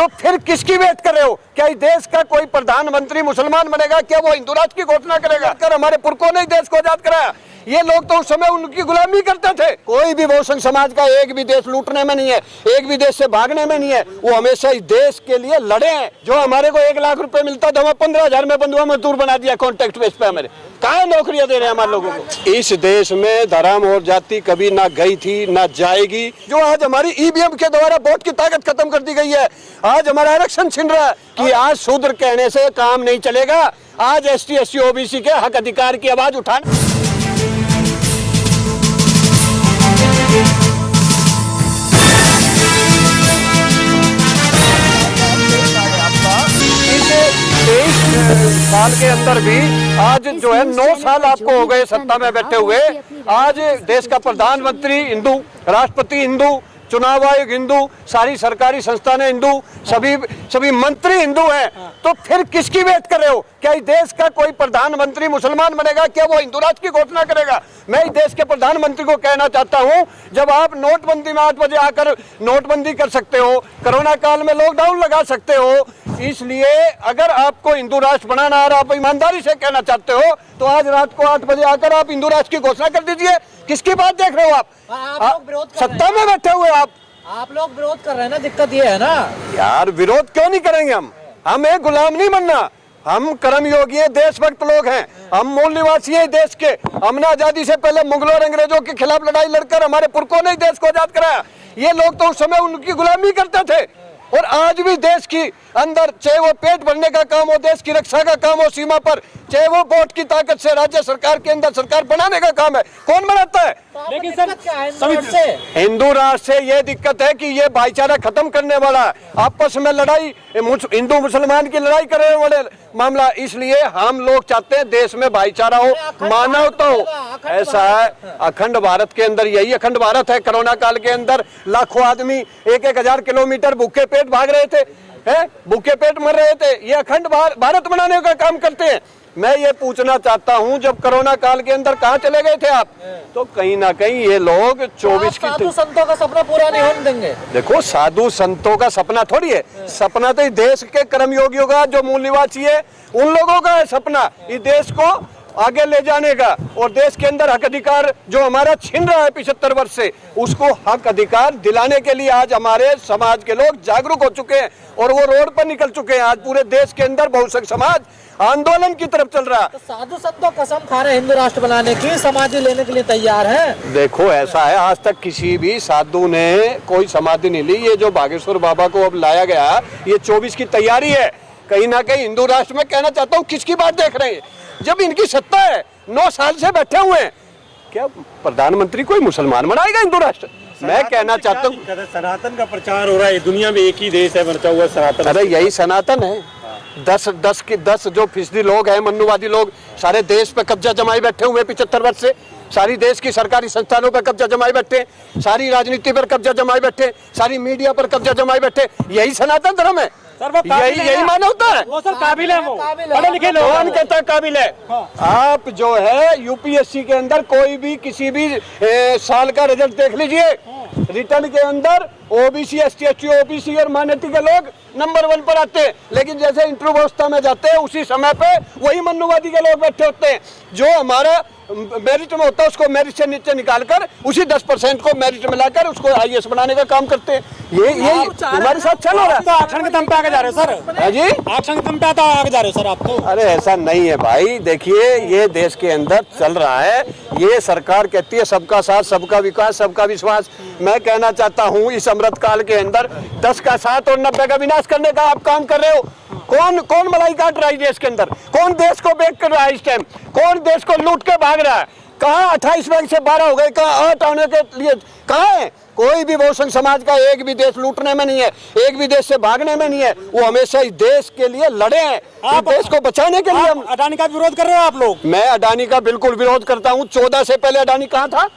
तो फिर किसकी वेट कर रहे हो? क्या इस देश का कोई प्रधानमंत्री मुसलमान बनेगा? क्या वो हिंदू राष्ट्र की घोषणा करेगा? कर हमारे पुरखों ने देश को आजाद कराया। ये लोग तो उस समय उनकी गुलामी करते थे। कोई भी बहुसंख्य समाज का एक भी देश लूटने में नहीं है, एक भी देश से भागने में नहीं है। वो हमेशा इस देश के लिए लड़े हैं। जो हमारे को 1 लाख रुपए मिलता था, हमें 15,000 में बंधुआ मजदूर बना दिया कॉन्ट्रैक्ट बेस पे। हमारे कहाँ नौकरियां दे रहे हैं हमारे लोगों को? इस देश में धर्म और जाति कभी ना गई थी ना जाएगी। जो आज हमारी ईवीएम के द्वारा वोट की ताकत खत्म कर दी गई है, आज हमारा आरक्षण छीन रहा है कि आज शूद्र कहने से काम नहीं चलेगा। आज ST SC OBC के हक अधिकार की आवाज उठाना। साल के अंदर भी आज जो है 9 साल आपको हो गए सत्ता में बैठे हुए। आज देश का प्रधानमंत्री हिंदू, राष्ट्रपति हिंदू, चुनाव आयोग हिंदू, सारी सरकारी संस्थानें हिंदू, सभी मंत्री हिंदू हैं। तो फिर किसकी वेट कर रहे हो? क्या इस देश का कोई प्रधानमंत्री मुसलमान बनेगा? क्या वो हिंदू राष्ट्र की घोषणा करेगा? मैं इस देश के प्रधानमंत्री को कहना चाहता हूं, जब आप नोटबंदी में 8 बजे आकर नोटबंदी कर सकते हो, कोरोना काल में लॉकडाउन लगा सकते हो, इसलिए अगर आपको हिंदू राष्ट्र बनाना और आप ईमानदारी से कहना चाहते हो तो आज रात को 8 बजे आकर आप हिंदू राष्ट्र की घोषणा कर दीजिए। किसकी बात देख रहे हो आप? सत्ता में बैठे हुए आप लोग विरोध कर रहे हैं ना, दिक्कत ये है ना यार। विरोध क्यों नहीं करेंगे? हम एक गुलाम नहीं बनना। हम कर्मयोगी हैं, देशभक्त लोग हैं, हम मूल निवासी हैं देश के। हमने आजादी से पहले मुगलों और अंग्रेजों के खिलाफ लड़ाई लड़कर हमारे पुरखों ने देश को आजाद कराया। ये लोग तो उस समय उनकी गुलामी करते थे और आज भी देश की अंदर, चाहे वो पेट भरने का काम हो, देश की रक्षा का काम हो सीमा पर, चाहे वो वोट की ताकत से राज्य सरकार के अंदर सरकार बनाने का काम है, कौन बनाता है? लेकिन सर हिंदू राष्ट्र से ये दिक्कत है कि ये भाईचारा खत्म करने वाला है, आपस में लड़ाई, हिंदू मुसलमान की लड़ाई करने वाले मामला। इसलिए हम लोग चाहते हैं देश में भाईचारा हो, मानवता हो। ऐसा है अखंड भारत के अंदर, यही अखंड भारत है। कोरोना काल के अंदर लाखों आदमी 1-1 हजार किलोमीटर भूखे पेट भाग रहे थे, भूखे पेट मर रहे थे। ये अखंड भारत बनाने का काम करते हैं। मैं ये पूछना चाहता हूं, जब कोरोना काल के अंदर कहां चले गए थे आप? तो कहीं ना कहीं ये लोग 24 की साधु संतों का सपना पूरा नहीं होने देंगे। देखो, साधु संतों का सपना थोड़ी है, सपना तो इस देश के कर्मयोगियों का, जो मूल निवासी है उन लोगों का है सपना, इस देश को आगे ले जाने का। और देश के अंदर हक अधिकार जो हमारा छीन रहा है 75 वर्ष से, उसको हक अधिकार दिलाने के लिए आज हमारे समाज के लोग जागरूक हो चुके हैं और वो रोड पर निकल चुके हैं। आज पूरे देश के अंदर बहुसंख्य समाज आंदोलन की तरफ चल रहा है। तो साधु संतों कसम खा रहे हिंदू राष्ट्र बनाने की, समाधि लेने के लिए तैयार है। देखो, ऐसा है, आज तक किसी भी साधु ने कोई समाधि नहीं ली। ये जो बागेश्वर बाबा को अब लाया गया, ये 24 की तैयारी है। कहीं ना कहीं हिंदू राष्ट्र में कहना चाहता हूँ, किसकी बात देख रहे हैं? जब इनकी सत्ता है, 9 साल से बैठे हुए हैं, क्या प्रधानमंत्री कोई मुसलमान बनाएगा हिंदू राष्ट्र? मैं कहना चाहता हूँ, सनातन का प्रचार हो रहा है, दुनिया में एक ही देश है बचा हुआ सनातन। अरे यही सनातन है। 10 जो फीसदी लोग हैं, मनुवादी लोग, सारे देश पे कब्जा जमाए बैठे हुए 75 वर्ष से। सारी देश की सरकारी संस्थानों पर कब्जा जमाए बैठे, सारी राजनीति पर कब्जा जमाए बैठे, सारी मीडिया पर कब्जा जमाए बैठे। यही सनातन धर्म है, यही मानवता है। वो सर काबिल है, वो पढ़े लिखे लोग। कौन कहता है काबिल है? आप जो है UPSC के अंदर कोई भी किसी भी साल का रिजल्ट देख लीजिए, रिटर्न के अंदर OBC ST SC OBC और माइनॉरिटी के लोग नंबर 1 पर आते हैं। लेकिन जैसे इंटरव्यू व्यवस्था में जाते हैं, उसी समय पे वही मनुवादी के लोग बैठे होते हैं। जो हमारा मेरिट में होता है उसको मेरिट से नीचे निकालकर उसी 10% को मेरिट मिलाकर उसको IAS बनाने का काम करते हैं। ये हमारे साथ चल रहा है। तो आरक्षण के दम पे आगे जा रहे हो सर? है जी, आरक्षण के दम पे तो आगे जा रहे हो सर आप तो। अरे ऐसा नहीं है भाई, देखिए ये देश के अंदर चल रहा है। ये सरकार कहती है सबका साथ, सबका विकास, सबका विश्वास। मैं कहना चाहता हूँ, इस अमृत काल के अंदर 10 का साथ और 90 का विनाश करने का आप काम कर रहे हो। कौन मलाई काट रहा है देश के अंदर? कौन देश को बेच कर रहा है इस टाइम? कौन देश को लूट के भाग रहा है? कहाँ 28 बैंक से 12 हो गए, कहाँ 8 होने के लिए कहाँ है? कोई भी बहुसंख्य समाज का एक भी देश लूटने में नहीं है, एक भी देश से भागने में नहीं है। वो हमेशा इस देश के लिए लड़े हैं, इस देश को बचाने के लिए। हम अडानी का विरोध कर रहे हो आप लोग? मैं अडानी का बिल्कुल विरोध करता हूँ। 14 से पहले अडानी कहाँ था?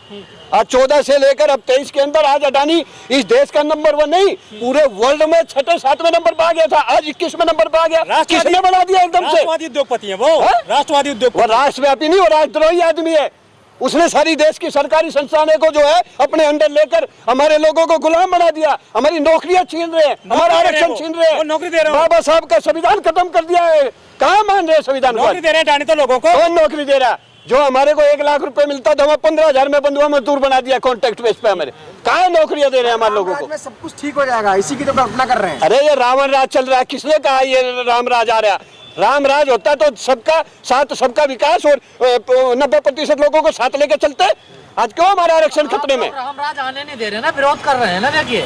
आज 14 से लेकर अब 23 के अंदर आज अडानी इस देश का नंबर 1 नहीं, पूरे वर्ल्ड में 6-7वें नंबर पर आ गया था, आज 21वें नंबर पर आ गया। किसने बना दिया एकदम से? राष्ट्रवादी उद्योगपति है वो, राष्ट्रवादी उद्योगपति। वो राष्ट्रव्यापी नहीं, वो राष्ट्रद्रोही आदमी है। उसने सारी देश की सरकारी संस्थानों को जो है अपने अंडर लेकर हमारे लोगों को गुलाम बना दिया, हमारी नौकरियां छीन रहे हैं, हमारा आरक्षण छीन रहे हैं, नौकरी दे रहे हो। बाबा साहब का संविधान खत्म कर दिया है। कहाँ मान रहे हैं संविधान को? नौकरी दे रहे हैं डांडी तो लोगों को। कौन नौकरी दे रहा है? जो हमारे को 1 लाख रुपए मिलता था वह 15,000 में बंधुआ मजदूर बना दिया कॉन्ट्रैक्ट बेस पे। हमारे कहाँ नौकरियां दे रहे हैं हमारे लोगों को? में सब कुछ ठीक हो जाएगा, इसी की तो कल्पना कर रहे हैं। अरे ये रावण राज चल रहा है, किसने कहा ये राम राज आ रहा है? राम राज होता तो सबका साथ, सबका विकास और 90% लोगों को साथ लेके चलते। आज क्यों हमारा आरक्षण खतरे में? रामराज आने नहीं दे रहे ना, विरोध कर रहे हैं ना, देखिए।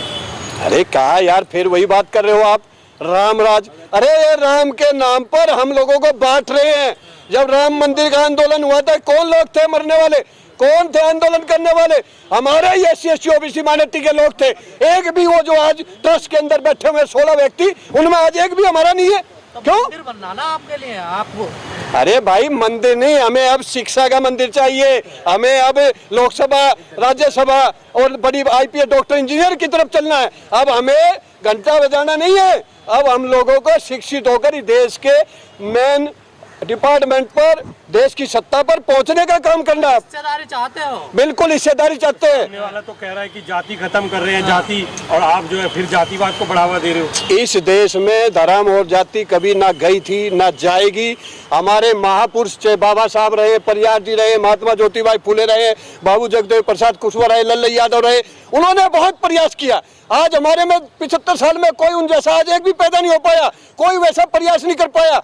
अरे कहा यार, फिर वही बात कर रहे हो आप, राम राज। अरे ये राम के नाम पर हम लोगों को बांट रहे हैं। जब राम मंदिर का आंदोलन हुआ था, कौन लोग थे मरने वाले? कौन थे आंदोलन करने वाले? हमारे ही SC ST OBC माइनॉरिटी के लोग थे। एक भी वो जो आज ट्रस्ट के अंदर बैठे हुए 16 व्यक्ति, उनमें आज एक भी हमारा नहीं है। क्यों? मंदिर बनना ना आपके लिए, आपको। अरे भाई मंदिर नहीं, हमें अब शिक्षा का मंदिर चाहिए। हमें अब लोकसभा, राज्यसभा और बड़ी IPS डॉक्टर इंजीनियर की तरफ चलना है। अब हमें घंटा बजाना नहीं है। अब हम लोगों को शिक्षित होकर ही देश के मेन डिपार्टमेंट पर, देश की सत्ता पर पहुंचने का काम करना है। हिस्सेदारी चाहते हो? बिल्कुल हिस्सेदारी चाहते हैं। सामने वाला तो कह रहा है कि जाति खत्म कर रहे हैं, जाति, और आप जो है फिर जातिवाद को बढ़ावा दे रहे हो। इस देश में धर्म और जाति कभी ना गई थी ना जाएगी। हमारे महापुरुष चाहे बाबा साहब रहे, परियार जी रहे, महात्मा ज्योतिबाई फुले रहे, बाबू जगदेव प्रसाद कुशवाहा रहे, लल्लू यादव रहे, उन्होंने बहुत प्रयास किया। आज हमारे में 75 साल में कोई उन जैसा आज एक भी पैदा नहीं हो पाया, कोई वैसा प्रयास नहीं कर पाया।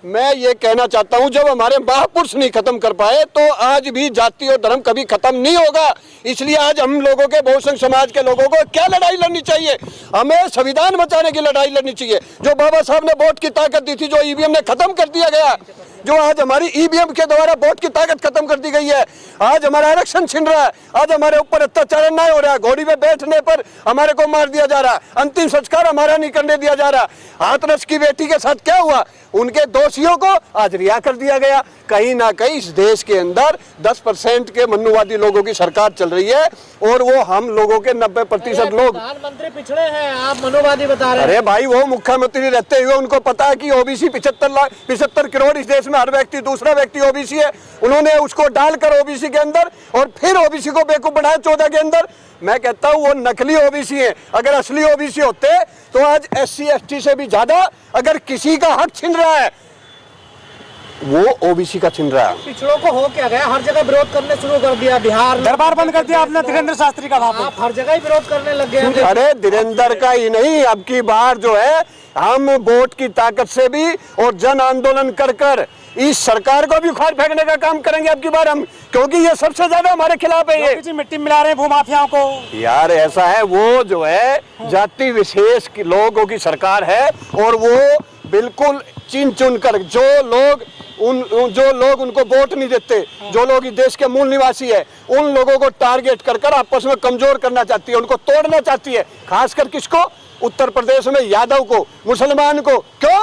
मैं ये कहना चाहता हूं, जब हमारे महापुरुष नहीं खत्म कर पाए तो आज भी जाति और धर्म कभी खत्म नहीं होगा। इसलिए आज हम लोगों के बहुसंख्य समाज के लोगों को क्या लड़ाई लड़नी चाहिए? हमें संविधान बचाने की लड़ाई लड़नी चाहिए। जो बाबा साहब ने वोट की ताकत दी थी, जो EVM ने खत्म कर दिया गया, जो आज हमारी EVM के द्वारा वोट की ताकत खत्म कर दी गई है। आज हमारा आरक्षण छिन रहा है, आज हमारे ऊपर अत्याचार अन्याय हो रहा है। घोड़ी पे बैठने पर हमारे को मार दिया जा रहा है, अंतिम संस्कार हमारा नहीं करने दिया जा रहा। हाथरस की बेटी के साथ क्या हुआ? उनके दोषियों को आज रिहा कर दिया गया। कहीं ना कहीं इस देश के अंदर 10% के मनुवादी लोगों की सरकार चल रही है और वो हम लोगों के 90% लोग। प्रधानमंत्री पिछड़े हैं, आप मनुवादी बता रहे हैं। अरे भाई, वो मुख्यमंत्री रहते हुए उनको पता है कि OBC 75 करोड़ इस देश में हर व्यक्ति, दूसरा व्यक्ति OBC है। उन्होंने उसको डालकर OBC के अंदर और फिर OBC को बेवकूफ बनाया 14 के अंदर। मैं कहता हूँ वो नकली OBC है। अगर असली OBC होते तो आज SC ST से भी ज्यादा अगर किसी का हक छिन रहा है, वो OBC का छिन रहा है। पिछड़ों को हो क्या गया? हर जगह विरोध करने शुरू कर दिया। बिहार दरबार बंद कर दिया आपने धीरेन्द्र शास्त्री का। वहां आप हर जगह ही विरोध करने लग गए। अरे धीरेन्द्र का ही नहीं, अब की बार जो है हम वोट की ताकत से भी और जन आंदोलन कर कर इस सरकार को भी उखाड़ फेंकने का काम करेंगे अब की बार हम, क्योंकि ये सबसे ज्यादा हमारे खिलाफ है। ये मिट्टी मिला रहे हैं भूमाफियाओं को। यार ऐसा है, वो जो है जाति विशेष के लोगों की सरकार है और वो बिल्कुल चुन चुन कर जो लोग उनको वोट नहीं देते, जो लोग इस देश के मूल निवासी है, उन लोगों को टारगेट कर कर आपस में कमजोर करना चाहती है, उनको तोड़ना चाहती है। खासकर किसको? उत्तर प्रदेश में यादव को, मुसलमान को। क्यों?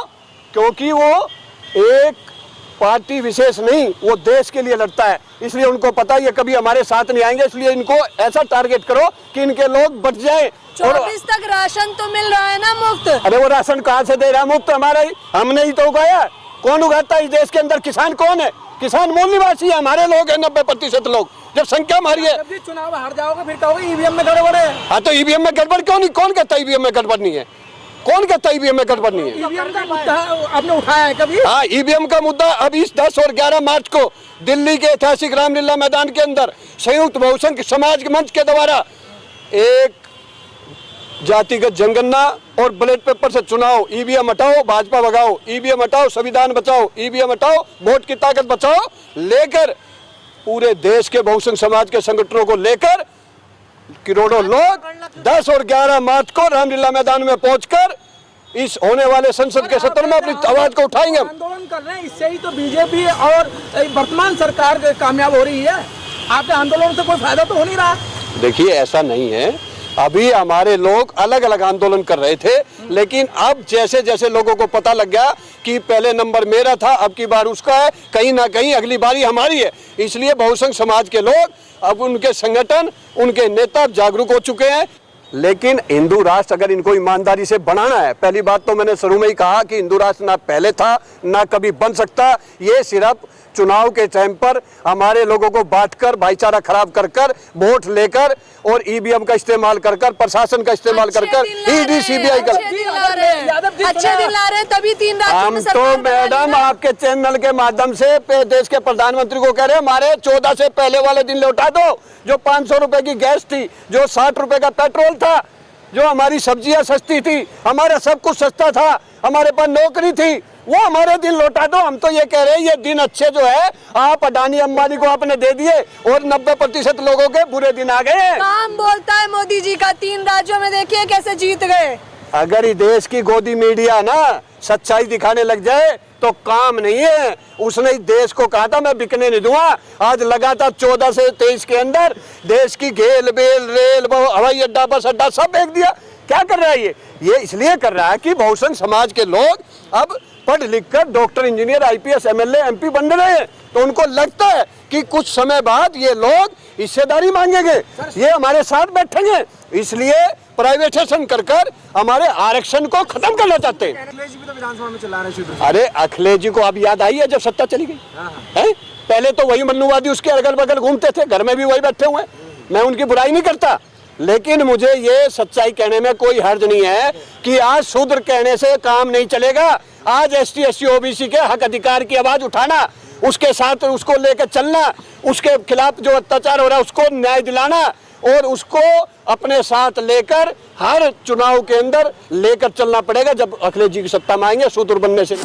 क्योंकि वो एक पार्टी विशेष नहीं, वो देश के लिए लड़ता है। इसलिए उनको पता है ये कभी हमारे साथ नहीं आएंगे, इसलिए इनको ऐसा टारगेट करो कि इनके लोग बच जाएं। 24 तक राशन तो मिल रहा है ना मुफ्त? अरे वो राशन कहाँ से दे रहा है? मुफ्त हमारा ही, हमने ही तो उगाया। कौन उगाता है इस देश के अंदर? किसान कौन है? किसान मूल निवासी है, हमारे लोग हैं 90% लोग। जब संख्या हमारी है, जब भी चुनाव हार जाओगे फिर कहोगे EVM में गड़बड़ है। हाँ तो EVM में गड़बड़ क्यों नहीं? कौन कहता EVM में गड़बड़ नहीं है? कौन कहता EVM में गड़बड़ नहीं है? EVM का मुद्दा आपने उठाया है कभी? हाँ, EVM का मुद्दा अब इस 10 और 11 मार्च को दिल्ली के ऐतिहासिक रामलीला मैदान के अंदर संयुक्त बहुसंख्य समाज के मंच के द्वारा एक जातिगत जनगणना और बैलेट पेपर से चुनाव, EVM हटाओ, भाजपा भगाओ, EVM हटाओ, संविधान बचाओ, EVM हटाओ, वोट की ताकत बचाओ लेकर पूरे देश के बहुसंख्य समाज के संगठनों को लेकर करोड़ों लोग 10 और 11 मार्च को रामलीला मैदान में पहुंचकर इस होने वाले संसद के सत्र में अपनी आवाज को उठाएंगे। आंदोलन कर रहे हैं, इससे ही तो बीजेपी और वर्तमान सरकार कामयाब हो रही है। आपके आंदोलन से कोई फायदा तो हो नहीं रहा। देखिए ऐसा नहीं है, अभी हमारे लोग अलग अलग आंदोलन कर रहे थे, लेकिन अब जैसे जैसे लोगों को पता लग गया कि पहले नंबर मेरा था, अब की बार उसका है, कहीं ना कहीं अगली बारी हमारी है, इसलिए बहुसंख्य समाज के लोग अब उनके संगठन, उनके नेता जागरूक हो चुके हैं। लेकिन हिंदू राष्ट्र अगर इनको ईमानदारी से बनाना है, पहली बात तो मैंने शुरू में ही कहा कि हिंदू राष्ट्र ना पहले था ना कभी बन सकता। ये सिर्फ चुनाव के टाइम पर हमारे लोगों को बांटकर, भाईचारा खराब कर कर, वोट लेकर और ईवीएम का इस्तेमाल कर कर, प्रशासन का इस्तेमाल कर कर, ईडी सीबीआई का। अच्छे दिन ला रहे हैं तभी 3 राज्यों हम में तो सरकार बना मैडम रही है। आपके चैनल के माध्यम से देश के प्रधानमंत्री को कह रहे हैं हमारे 14 से पहले वाले दिन लौटा दो, जो 500 रुपए की गैस थी, जो 60 रुपए का पेट्रोल था, जो हमारी सब्जियां सस्ती थी, हमारा सब कुछ सस्ता था, हमारे पास नौकरी थी, वो हमारे दिन लौटा दो। हम तो ये कह रहे हैं ये दिन अच्छे जो है आप अडानी अंबानी को आपने दे दिए और 90% लोगों के बुरे दिन आ गए। काम बोलता है मोदी जी का, 3 राज्यों में देखिए कैसे जीत गए। अगर ये देश की गोदी मीडिया ना सच्चाई दिखाने लग जाए तो काम नहीं है। उसने इस देश को कहा था मैं बिकने नहीं दूंगा, आज लगातार 14 से 23 के अंदर देश की घेल बेल रेल हवाई अड्डा बस अड्डा सब बेच दिया। क्या कर रहा है ये इसलिए कर रहा है कि बहुजन समाज के लोग अब पढ़ लिख कर doctor engineer IPS MLA MP बन रहे हैं, तो उनको लगता है कि कुछ समय बाद ये लोग हिस्सेदारी मांगेंगे, ये हमारे साथ बैठेंगे, इसलिए प्राइवेटाइजेशन कर कर हमारे आरक्षण को खत्म करना चाहते हैं। अखिलेश जी भी तो विधानसभा में चला रहे हैं। अरे अखिलेश जी को अब याद आई है जब सत्ता चली गई है? पहले तो वही मन्नूवादी उसके अगल बगल घूमते थे, घर में भी वही बैठे हुए। मैं उनकी बुराई नहीं करता, लेकिन मुझे ये सच्चाई कहने में कोई हर्ज नहीं है कि आज शूद्र कहने से काम नहीं चलेगा। आज एसटी एससी ओबीसी के हक अधिकार की आवाज उठाना, उसके साथ उसको लेकर चलना, उसके खिलाफ जो अत्याचार हो रहा है उसको न्याय दिलाना और उसको अपने साथ लेकर हर चुनाव के अंदर लेकर चलना पड़ेगा जब अखिलेश जी की सत्ता में आएंगे शूद्र बनने से।